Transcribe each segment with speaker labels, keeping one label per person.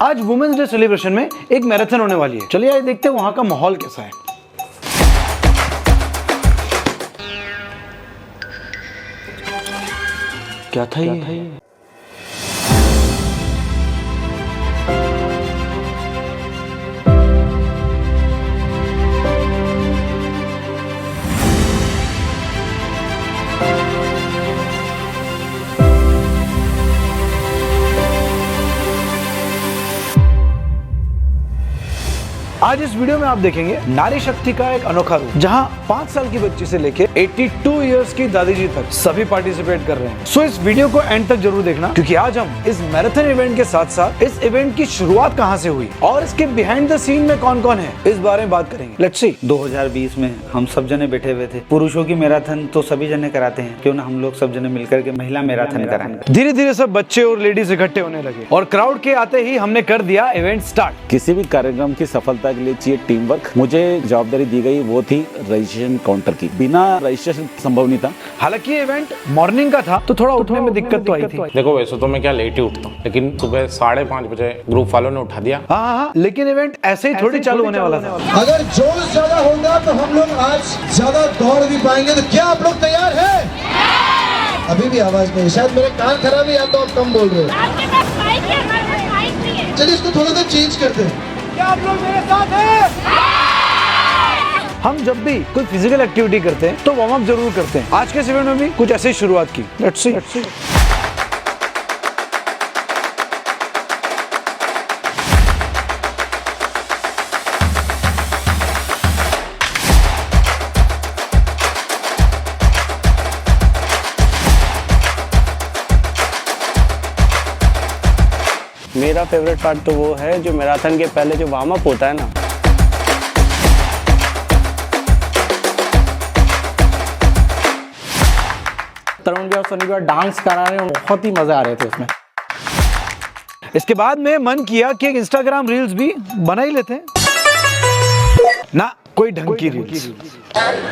Speaker 1: आज women's day celebration में एक मैराथन होने वाली है। चलिए आइए देखते हैं वहां का माहौल कैसा है। क्या था ये? आज इस वीडियो में आप देखेंगे नारी शक्ति का एक अनोखा रूप, जहां 5 साल की बच्ची से लेके 82 इयर्स की दादी जी तक सभी पार्टिसिपेट कर रहे हैं। सो इस वीडियो को एंड तक जरूर देखना, क्योंकि आज हम इस मैराथन इवेंट के साथ साथ इस इवेंट की शुरुआत कहां से हुई और इसके बिहाइंड द सीन में कौन कौन है, इस बारे में बात करेंगे। Let's see.
Speaker 2: 2020 में हम सब जने बैठे हुए थे। पुरुषों की मैराथन तो सभी जने कराते हैं, क्यों ना हम लोग सब जने मिलकर के महिला मैराथन कराएं।
Speaker 1: धीरे धीरे सब बच्चे और लेडीज इकट्ठे होने लगे और क्राउड के आते ही हमने कर दिया इवेंट स्टार्ट।
Speaker 3: किसी भी कार्यक्रम की सफलता के लिए चाहिए टीम वर्क। मुझे जवाबदारी दी गई वो थी रजिस्ट्रेशन काउंटर की। बिना रजिस्ट्रेशन संभव नहीं था।
Speaker 1: हालांकि ये इवेंट मॉर्निंग का था तो थोड़ा उठने में दिक्कत तो आई थी।
Speaker 4: देखो वैसे तो मैं क्या लेट ही उठता हूँ, लेकिन सुबह 5:30 बजे ग्रुप वालों ने उठा दिया।
Speaker 1: हाँ, लेकिन इवेंट ऐसे ही थोड़ी चालू होने वाला था।
Speaker 5: अगर जोश ज्यादा होगा तो हम लोग आज ज्यादा दौड़ भी पाएंगे। तो क्या आप लोग तैयार हैं? अभी भी आवाज नहीं, शायद मेरे कान खराब है या तो आप कम बोल रहे हो। चलिए इसको थोड़ा सा चेंज करते हैं। क्या आप लोग मेरे साथ हैं?
Speaker 1: हम जब भी कोई फिजिकल एक्टिविटी करते हैं तो वार्म अप जरूर करते हैं। आज के इवेंट में भी कुछ ऐसे ही शुरुआत की। Let's see.
Speaker 6: मेरा फेवरेट पार्ट तो वो है जो मैराथन के पहले जो वार्म अप होता है ना। तरुण जी और सनी जी डांस करा रहे हैं, बहुत ही मजा आ रहे थे उसमें।
Speaker 1: इसके बाद में मन किया कि एक इंस्टाग्राम रील्स भी बना ही लेते हैं ना, कोई ढंग की reels.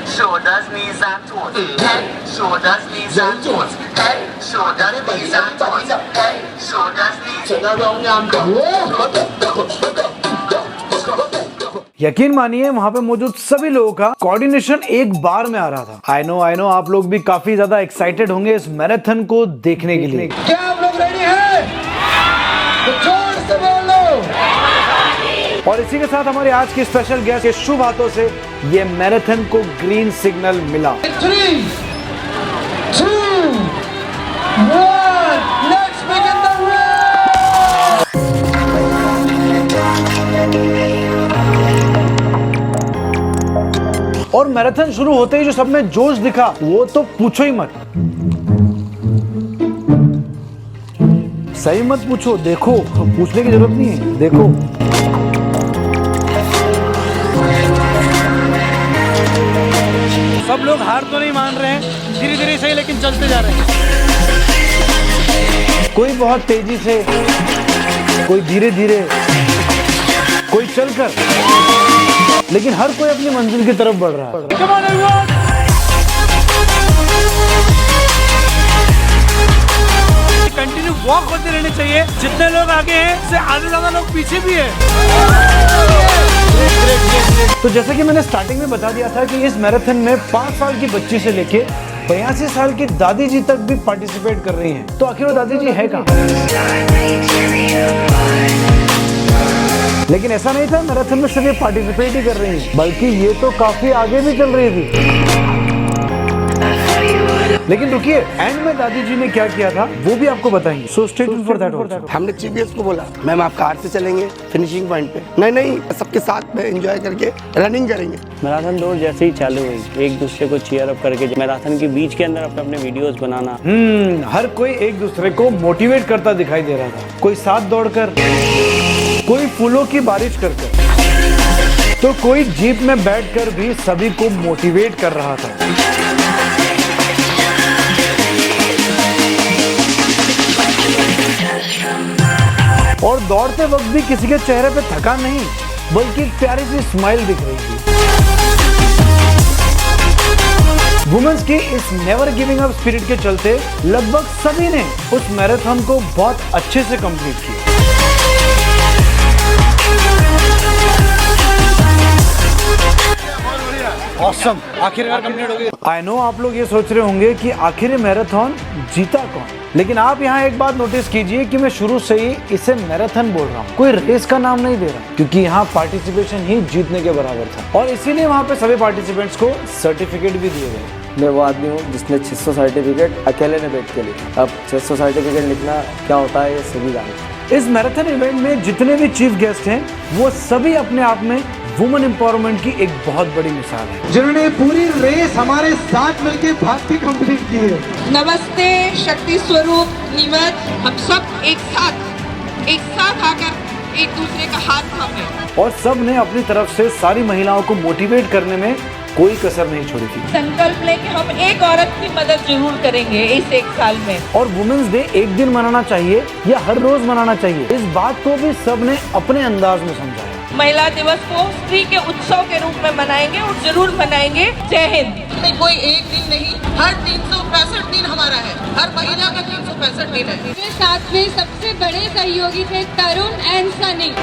Speaker 7: Shoulders, knees and toes. Head, shoulders, knees and toes. Head, shoulders, knees and toes. Head, shoulders, knees.
Speaker 1: यकीन मानिए वहां पे मौजूद सभी लोगों का कोऑर्डिनेशन एक बार में आ रहा था। आई नो आप लोग भी काफी ज्यादा एक्साइटेड होंगे इस मैराथन को देखने के लिए।
Speaker 5: क्या आप लोग रेडी हैं? तो जोर से बोलो।
Speaker 1: और इसी के साथ हमारे आज की स्पेशल गेस्ट के शुभ हाथों से ये मैराथन को ग्रीन सिग्नल मिला।
Speaker 5: 3, 2, 1, let's begin the race!
Speaker 1: और मैराथन शुरू होते ही जो सब में जोश दिखा वो तो पूछो ही मत। सही मत पूछो, देखो, पूछने की जरूरत नहीं है, देखो। सब लोग हार तो नहीं मान रहे हैं, धीरे धीरे सही लेकिन चलते जा रहे हैं। कोई बहुत तेजी से, कोई धीरे धीरे, कोई चलकर, लेकिन हर कोई अपनी मंजिल की तरफ बढ़ रहा है। कंटिन्यू वॉक होते रहने चाहिए। जितने लोग आगे हैं उससे आधे ज्यादा लोग पीछे भी हैं। तो जैसा कि मैंने स्टार्टिंग में बता दिया था कि इस मैराथन में 5 साल की बच्ची से लेके 82 साल की दादी जी तक भी पार्टिसिपेट कर रही हैं। तो आखिर वो दादी जी है कहाँ? लेकिन ऐसा नहीं था मैराथन में सिर्फ ये पार्टिसिपेट ही कर रही हैं, बल्कि ये तो काफी आगे भी चल रही थी। लेकिन रुकिए, एंड में दादी जी ने क्या किया था वो भी आपको बताएंगे। So stay tuned for that also.
Speaker 8: हमने चीफ गेस्ट को बोला मैम आप कार से चलेंगे फिनिशिंग पॉइंट पे। नहीं, सबके साथ में एंजॉय करके रनिंग करेंगे।
Speaker 6: मैराथन दौड़ जैसे ही चालू हुई, एक दूसरे को चीयर अप करके मैराथन के बीच के अंदर अपने वीडियोस बनाना।
Speaker 1: हर कोई एक दूसरे को मोटिवेट करता दिखाई दे रहा था। कोई साथ दौड़कर, कोई फूलों की बारिश कर, तो कोई जीप में बैठकर भी सभी को मोटिवेट कर रहा था। और दौड़ते वक्त भी किसी के चेहरे पे थकान नहीं, बल्कि एक प्यारी सी स्माइल दिख रही थी। वुमेन्स की इस नेवर गिविंग अप स्पिरिट के चलते लगभग सभी ने उस मैराथन को बहुत अच्छे से कंप्लीट किया। ऑसम, आखिरकार कंप्लीट हो गई। आई नो आप लोग ये सोच रहे होंगे कि आखिर ये मैराथन जीता कौन, लेकिन आप यहाँ एक बात नोटिस कीजिए कि मैं शुरू से ही इसे मैराथन बोल रहा हूँ, कोई रेस का नाम नहीं दे रहा, क्योंकि यहाँ पार्टिसिपेशन ही जीतने के बराबर था और इसीलिए वहाँ पे सभी पार्टिसिपेंट्स को सर्टिफिकेट भी दिए गए।
Speaker 9: मैं वो आदमी हूँ जिसने 600 सर्टिफिकेट अकेले ने बैठ के लिखा। अब 600 सर्टिफिकेट लिखना क्या होता है ये सभी जानते हैं।
Speaker 1: इस मैराथन इवेंट में जितने भी चीफ गेस्ट हैं वो सभी अपने आप में वुमेन एम्पावरमेंट की एक बहुत बड़ी मिसाल है,
Speaker 5: जिन्होंने पूरी रेस हमारे साथ मिलकर भाग के कंप्लीट की है।
Speaker 10: नमस्ते शक्ति स्वरूप नीमच, हम सब एक साथ आकर एक दूसरे का हाथ थामे
Speaker 1: और सब ने अपनी तरफ से सारी महिलाओं को मोटिवेट करने में कोई कसर नहीं छोड़ी थी।
Speaker 10: संकल्प लें कि हम एक औरत की मदद जरूर करेंगे इस एक साल में।
Speaker 1: और वुमेन्स डे एक दिन मनाना चाहिए या हर रोज मनाना चाहिए, इस बात को भी सब ने अपने अंदाज में समझाया।
Speaker 10: महिला दिवस को स्त्री के उत्सव के रूप में मनाएंगे और जरूर मनाएंगे। जय हिंद। कोई एक दिन नहीं, हर 365 दिन हमारा है, हर महीना का 365 दिन है।
Speaker 11: मेरे साथ में सबसे बड़े सहयोगी थे तरुण एंड सनी।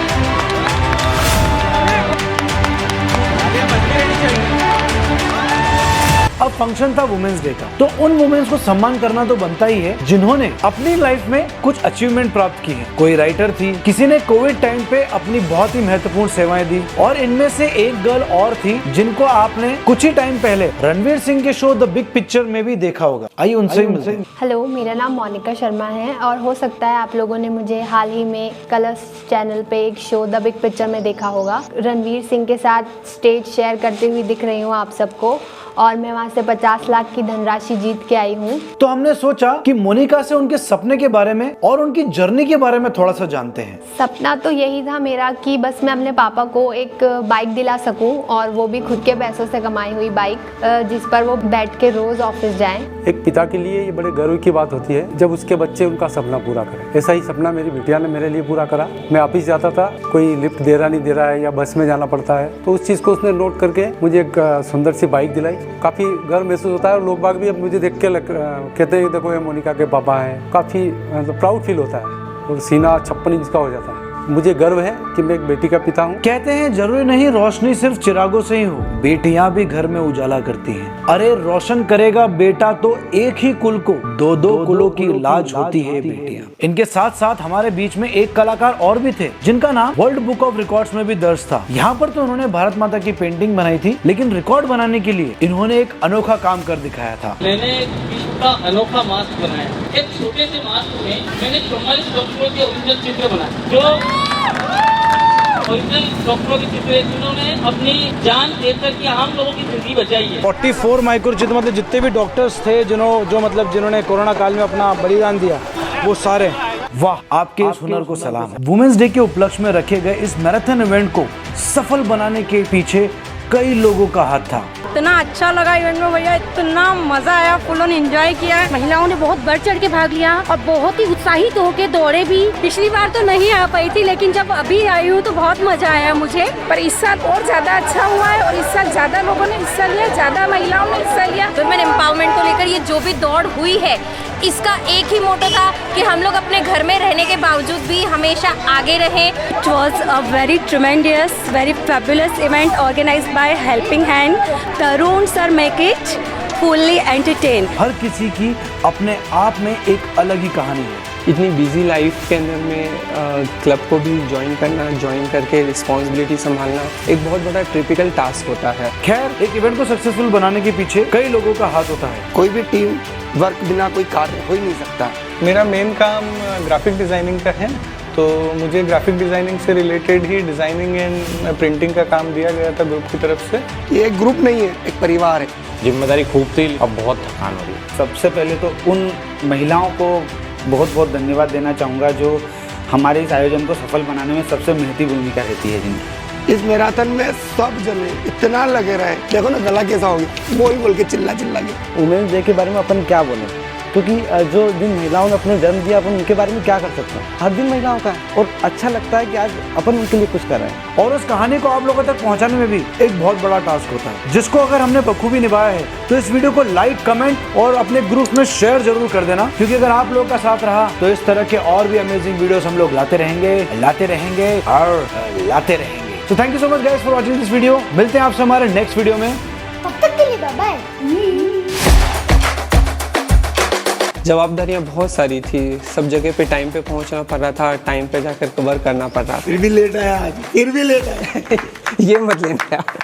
Speaker 1: अब फंक्शन था वुमेन्स डे का, तो उन वुमेन्स को सम्मान करना तो बनता ही है जिन्होंने अपनी लाइफ में कुछ अचीवमेंट प्राप्त की है। कोई राइटर थी, किसी ने कोविड टाइम पे अपनी बहुत ही महत्वपूर्ण सेवाएं दी और इनमें से एक गर्ल और थी जिनको आपने कुछ ही टाइम पहले रणवीर सिंह के शो द बिग पिक्चर में भी देखा होगा। आइए उनसे ही मिलते हैं।
Speaker 12: हेलो, मेरा नाम मोनिका शर्मा है और हो सकता है आप लोगों ने मुझे हाल ही में कलर्स चैनल पे एक शो द बिग पिक्चर में देखा होगा। रणवीर सिंह के साथ स्टेज शेयर करते हुए दिख रही हूँ आप सबको और मैं वहाँ से 50 लाख की धनराशि जीत के आई हूँ।
Speaker 1: तो हमने सोचा कि मोनिका से उनके सपने के बारे में और उनकी जर्नी के बारे में थोड़ा सा जानते हैं।
Speaker 12: सपना तो यही था मेरा कि बस मैं अपने पापा को एक बाइक दिला सकूं और वो भी खुद के पैसों से कमाई हुई बाइक, जिस पर वो बैठ के रोज ऑफिस जाएं।
Speaker 13: एक पिता के लिए ये बड़े गर्व की बात होती है जब उसके बच्चे उनका सपना पूरा करें। ऐसा ही सपना मेरी बिटिया ने मेरे लिए पूरा करा। मैं ऑफिस जाता था, कोई लिफ्ट दे रहा नहीं दे रहा है या बस में जाना पड़ता है, तो उस चीज़ को उसने नोट करके मुझे एक सुंदर सी बाइक दिलाई। काफ़ी गर्व महसूस होता है और लोग बाग भी अब मुझे देख के कहते हैं देखो ये मोनिका के पापा हैं। काफ़ी प्राउड फील होता है और सीना 56 इंच का हो जाता है। मुझे गर्व है कि मैं एक बेटी का पिता हूँ।
Speaker 1: कहते हैं जरूरी नहीं रोशनी सिर्फ चिरागों से ही हो, बेटियां भी घर में उजाला करती हैं। अरे रोशन करेगा बेटा तो एक ही कुल को, दो दो कुलों की लाज होती है बेटियां। इनके साथ साथ हमारे बीच में एक कलाकार और भी थे जिनका नाम वर्ल्ड बुक ऑफ रिकॉर्ड्स में भी दर्ज था। यहाँ पर तो उन्होंने भारत माता की पेंटिंग बनाई थी, लेकिन रिकॉर्ड बनाने के लिए इन्होंने एक अनोखा काम कर दिखाया था।
Speaker 14: मैंने विश्व का अनोखा मास्क बनाया। एक छोटे से मास्क में मैंने 44 डॉक्टरों के ओरिजिनल चित्र बनाए, जो ओरिजिनल डॉक्टरों के चित्र जिन्होंने अपनी जान देकर के हम लोगों की जिंदगी बचाई है।
Speaker 1: 44 माइक्रोचिप मतलब जितने भी डॉक्टर्स थे जिन्होंने कोरोना काल में अपना बलिदान दिया, वो सारे। वाह, आपके इस हुनर को सलाम है। वुमेन्स डे के उपलक्ष्य में रखे गए इस मैराथन इवेंट को सफल बनाने के पीछे कई लोगों का हाथ था।
Speaker 11: इतना अच्छा लगा इवेंट में भैया, इतना मजा आया, फुल ऑन एंजॉय किया। महिलाओं ने बहुत बढ़ चढ़ के भाग लिया और बहुत ही उत्साहित होके दौड़े भी। पिछली बार तो नहीं आ पाई थी, लेकिन जब अभी आई हूँ तो बहुत मजा आया मुझे। पर इस साल और ज्यादा अच्छा हुआ है और इस साल ज्यादा लोगों ने हिस्सा लिया, ज्यादा महिलाओं ने हिस्सा लिया।
Speaker 15: वुमेन एम्पावरमेंट को लेकर ये जो भी दौड़ हुई है, इसका एक ही मोटो था कि हम लोग अपने घर में रहने के बावजूद भी हमेशा आगे रहें।
Speaker 11: It was a very tremendous, very fabulous event organized by Helping Hand. Tarun sir make it fully entertained.
Speaker 1: हर किसी की अपने आप में एक अलग ही कहानी है।
Speaker 9: इतनी बिजी लाइफ के अंदर में क्लब को भी ज्वाइन करना, ज्वाइन करके रिस्पॉन्सिबिलिटी संभालना एक बहुत बड़ा ट्रिपिकल टास्क होता है।
Speaker 1: खैर, एक इवेंट को सक्सेसफुल बनाने के पीछे कई लोगों का हाथ होता है।
Speaker 8: कोई भी टीम वर्क बिना कोई कार्य हो ही नहीं सकता।
Speaker 16: मेरा मेन काम ग्राफिक डिज़ाइनिंग का है, तो मुझे ग्राफिक डिज़ाइनिंग से related he designing and printing का काम दिया गया था ग्रुप की तरफ से।
Speaker 8: ये एक ग्रुप नहीं है, एक परिवार है।
Speaker 4: जिम्मेदारी खूब थी, अब बहुत थकान हो रही है।
Speaker 2: सबसे पहले तो उन महिलाओं को बहुत बहुत धन्यवाद देना चाहूँगा जो हमारे इस आयोजन को सफल बनाने में सबसे महत्वपूर्ण भूमिका रहती है जिनकी।
Speaker 8: इस मैराथन में सब जने इतना लगे रहे, देखो ना गला कैसा हो गया, बोल बोल के चिल्ला चिल्ला के।
Speaker 6: वुमेन्स डे के बारे में अपन क्या बोलें, क्योंकि जो दिन महिलाओं ने अपने जन्म दिया, अपन उनके बारे में क्या कर सकते हैं। हर दिन महिलाओं का है और अच्छा लगता है कि आज अपन उनके लिए कुछ कर रहे हैं।
Speaker 1: और उस कहानी को आप लोगों तक पहुंचाने में भी एक बहुत बड़ा टास्क होता है, जिसको अगर हमने बखूबी निभाया है तो इस वीडियो को लाइक, कमेंट और अपने ग्रुप में शेयर जरूर कर देना, क्योंकि अगर आप लोगों का साथ रहा तो इस तरह के और भी अमेजिंग वीडियोस हम लोग लाते रहेंगे और लाते रहेंगे। तो thank you so much guys for watching this video. मिलते हैं आपसे हमारे नेक्स्ट वीडियो में।
Speaker 17: तब तक के लिए बाय बाय।
Speaker 9: जवाबदारियाँ बहुत सारी थी, सब जगह पे टाइम पे पहुंचना पड़ रहा था, टाइम पे जाकर कवर करना पड़ रहा था।
Speaker 8: फिर भी लेट आया आज, फिर भी लेट आया।
Speaker 9: ये मत लेना यार।